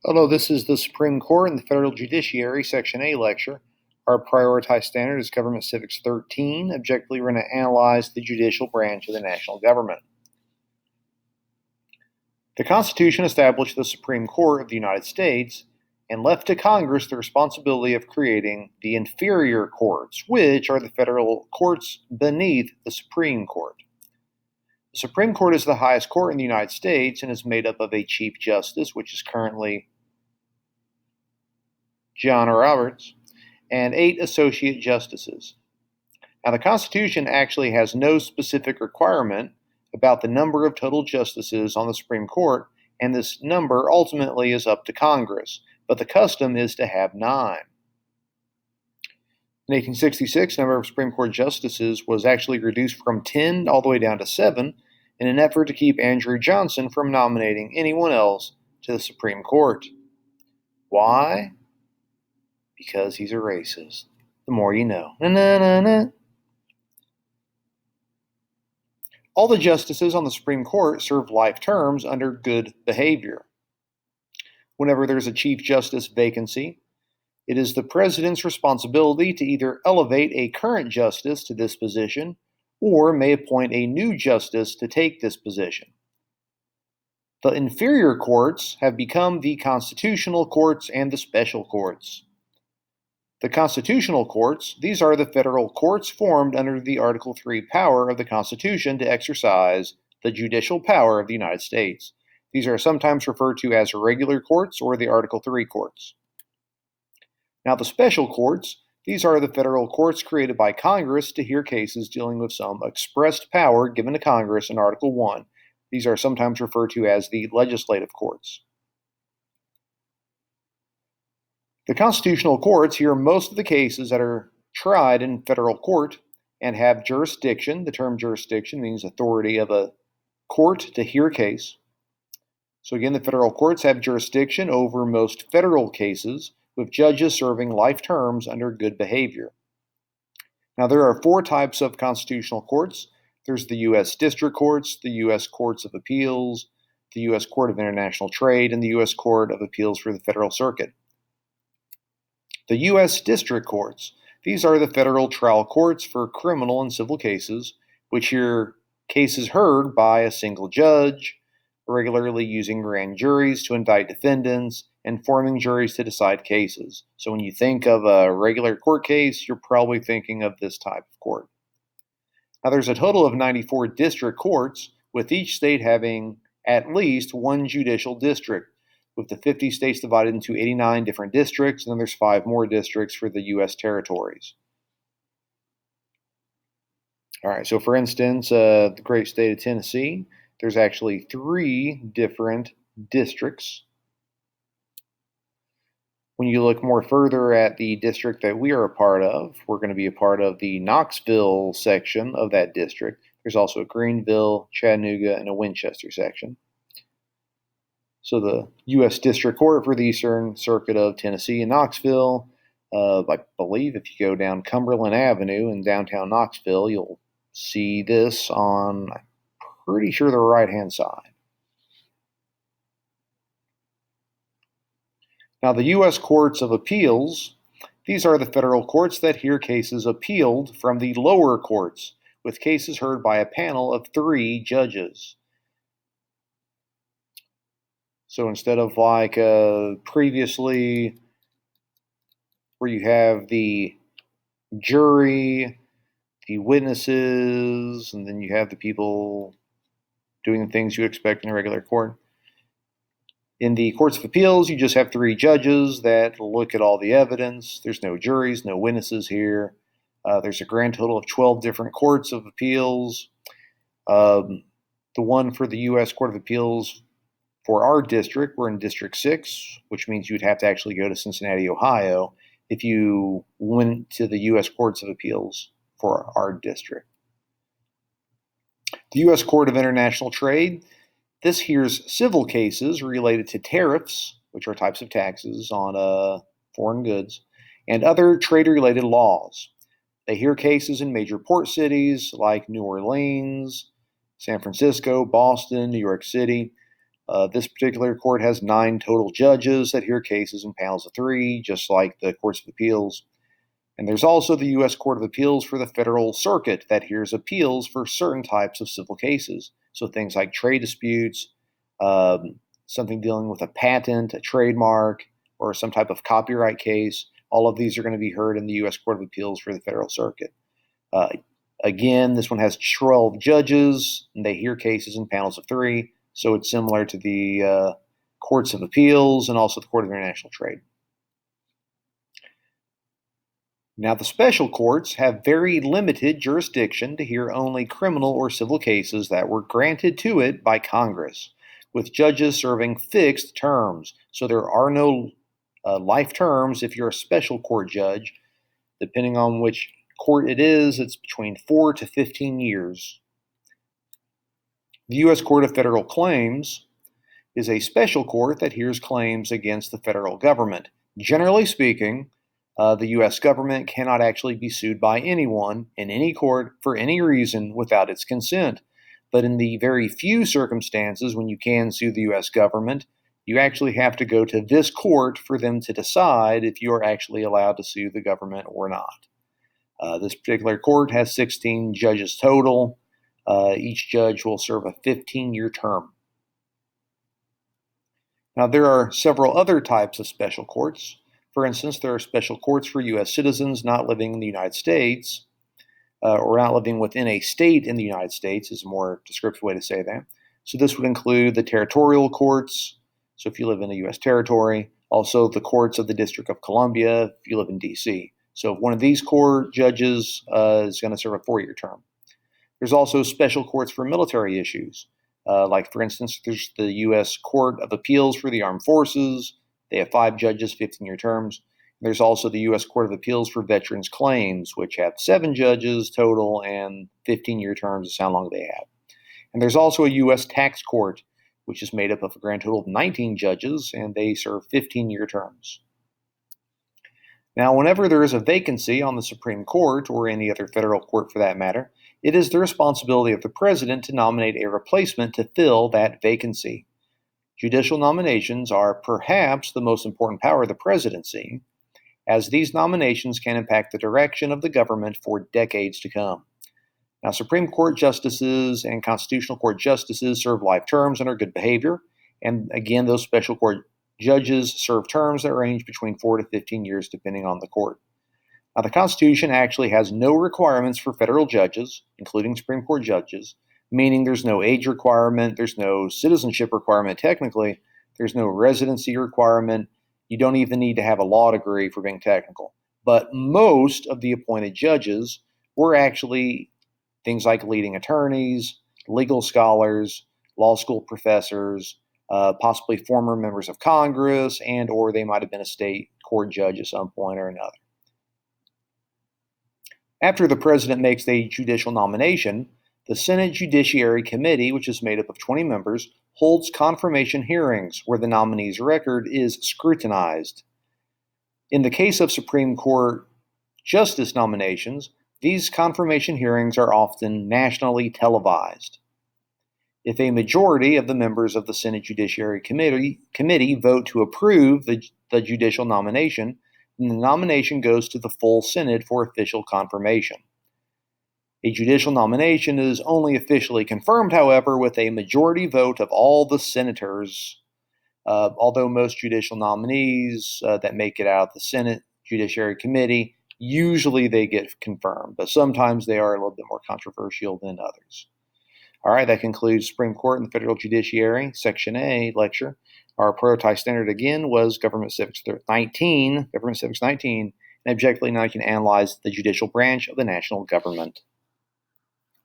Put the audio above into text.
Hello, this is the Supreme Court and the Federal Judiciary, Section A lecture. Our prioritized standard is Government Civics 13. Objectively, we're going to analyze the judicial branch of the national government. The Constitution established the Supreme Court of the United States and left to Congress the responsibility of creating the inferior courts, which are the federal courts beneath the Supreme Court. The Supreme Court is the highest court in the United States and is made up of a Chief Justice, which is currently John Roberts, and 8 associate justices. Now, the Constitution actually has no specific requirement about the number of total justices on the Supreme Court, and this number ultimately is up to Congress, but the custom is to have 9. In 1866, the number of Supreme Court justices was actually reduced from 10 all the way down to 7 in an effort to keep Andrew Johnson from nominating anyone else to the Supreme Court. Why? Because he's a racist. The more you know. Na-na-na-na. All the justices on the Supreme Court serve life terms under good behavior. Whenever there's a Chief Justice vacancy, it is the President's responsibility to either elevate a current justice to this position or may appoint a new justice to take this position. The inferior courts have become the constitutional courts and the special courts. The constitutional courts, these are the federal courts formed under the Article 3 power of the Constitution to exercise the judicial power of the United States. These are sometimes referred to as regular courts or the Article 3 courts. Now, the special courts, these are the federal courts created by Congress to hear cases dealing with some expressed power given to Congress in Article 1. These are sometimes referred to as the legislative courts. The constitutional courts hear most of the cases that are tried in federal court and have jurisdiction. The term jurisdiction means authority of a court to hear a case. So again, the federal courts have jurisdiction over most federal cases, with judges serving life terms under good behavior. Now, there are 4 types of constitutional courts. There's the U.S. District Courts, the U.S. Courts of Appeals, the U.S. Court of International Trade, and the U.S. Court of Appeals for the Federal Circuit. The U.S. District Courts, these are the federal trial courts for criminal and civil cases, which hear cases heard by a single judge, regularly using grand juries to indict defendants, and forming juries to decide cases. So when you think of a regular court case, you're probably thinking of this type of court. Now, there's a total of 94 district courts, with each state having at least 1 judicial district, with the 50 states divided into 89 different districts, and then there's 5 more districts for the U.S. territories. All right, so for instance, the great state of Tennessee, there's actually 3 different districts. When you look more further at the district that we are a part of, we're going to be a part of the Knoxville section of that district. There's also a Greenville, Chattanooga, and a Winchester section. So the U.S. District Court for the Eastern Circuit of Tennessee in Knoxville, I believe if you go down Cumberland Avenue in downtown Knoxville, you'll see this on, I'm pretty sure, the right-hand side. Now, the U.S. Courts of Appeals, these are the federal courts that hear cases appealed from the lower courts, with cases heard by a panel of 3 judges. So instead of like previously where you have the jury, the witnesses, and then you have the people doing the things you expect in a regular court. In the courts of appeals, you just have 3 judges that look at all the evidence. There's no juries, no witnesses here. There's a grand total of 12 different courts of appeals. The one for the U.S. Court of Appeals for our district, we're in District 6, which means you'd have to actually go to Cincinnati, Ohio, if you went to the U.S. Courts of Appeals for our district. The U.S. Court of International Trade, this hears civil cases related to tariffs, which are types of taxes on foreign goods, and other trade-related laws. They hear cases in major port cities like New Orleans, San Francisco, Boston, New York City. This particular court has 9 total judges that hear cases in panels of 3, just like the courts of appeals. And there's also the U.S. Court of Appeals for the Federal Circuit that hears appeals for certain types of civil cases. So things like trade disputes, something dealing with a patent, a trademark, or some type of copyright case. All of these are going to be heard in the U.S. Court of Appeals for the Federal Circuit. Again, this one has 12 judges, and they hear cases in panels of 3. So it's similar to the courts of appeals and also the Court of International Trade. Now, the special courts have very limited jurisdiction to hear only criminal or civil cases that were granted to it by Congress, with judges serving fixed terms. So there are no life terms if you're a special court judge. Depending on which court it is, it's between 4 to 15 years. The U.S. Court of Federal Claims is a special court that hears claims against the federal government. Generally speaking, the U.S. government cannot actually be sued by anyone in any court for any reason without its consent. But in the very few circumstances when you can sue the U.S. government, you actually have to go to this court for them to decide if you are actually allowed to sue the government or not. This particular court has 16 judges total. Each judge will serve a 15-year term. Now, there are several other types of special courts. For instance, there are special courts for U.S. citizens not living in the United States, or not living within a state in the United States is a more descriptive way to say that. So this would include the territorial courts, so if you live in a U.S. territory, also the courts of the District of Columbia if you live in D.C. So one of these court judges is going to serve a 4-year term. There's also special courts for military issues. Like, for instance, there's the U.S. Court of Appeals for the Armed Forces. They have 5 judges, 15-year terms. There's also the U.S. Court of Appeals for Veterans Claims, which have 7 judges total and 15-year terms is how long they have. And there's also a U.S. Tax Court, which is made up of a grand total of 19 judges, and they serve 15-year terms. Now, whenever there is a vacancy on the Supreme Court, or any other federal court for that matter, it is the responsibility of the president to nominate a replacement to fill that vacancy. Judicial nominations are perhaps the most important power of the presidency, as these nominations can impact the direction of the government for decades to come. Now, Supreme Court justices and Constitutional Court justices serve life terms and are good behavior. And again, those special court judges serve terms that range between 4 to 15 years, depending on the court. Now, the Constitution actually has no requirements for federal judges, including Supreme Court judges, meaning there's no age requirement, there's no citizenship requirement technically, there's no residency requirement. You don't even need to have a law degree for being technical. But most of the appointed judges were actually things like leading attorneys, legal scholars, law school professors, possibly former members of Congress, and or they might have been a state court judge at some point or another. After the president makes a judicial nomination, the Senate Judiciary Committee, which is made up of 20 members, holds confirmation hearings where the nominee's record is scrutinized. In the case of Supreme Court justice nominations, these confirmation hearings are often nationally televised. If a majority of the members of the Senate Judiciary Committee vote to approve the judicial nomination, then the nomination goes to the full Senate for official confirmation. A judicial nomination is only officially confirmed, however, with a majority vote of all the senators, although most judicial nominees that make it out of the Senate Judiciary Committee, usually they get confirmed, but sometimes they are a little bit more controversial than others. All right, that concludes Supreme Court and the Federal Judiciary, Section A lecture. Our prototype standard again was Government Civics 19, and objectively now you can analyze the judicial branch of the national government.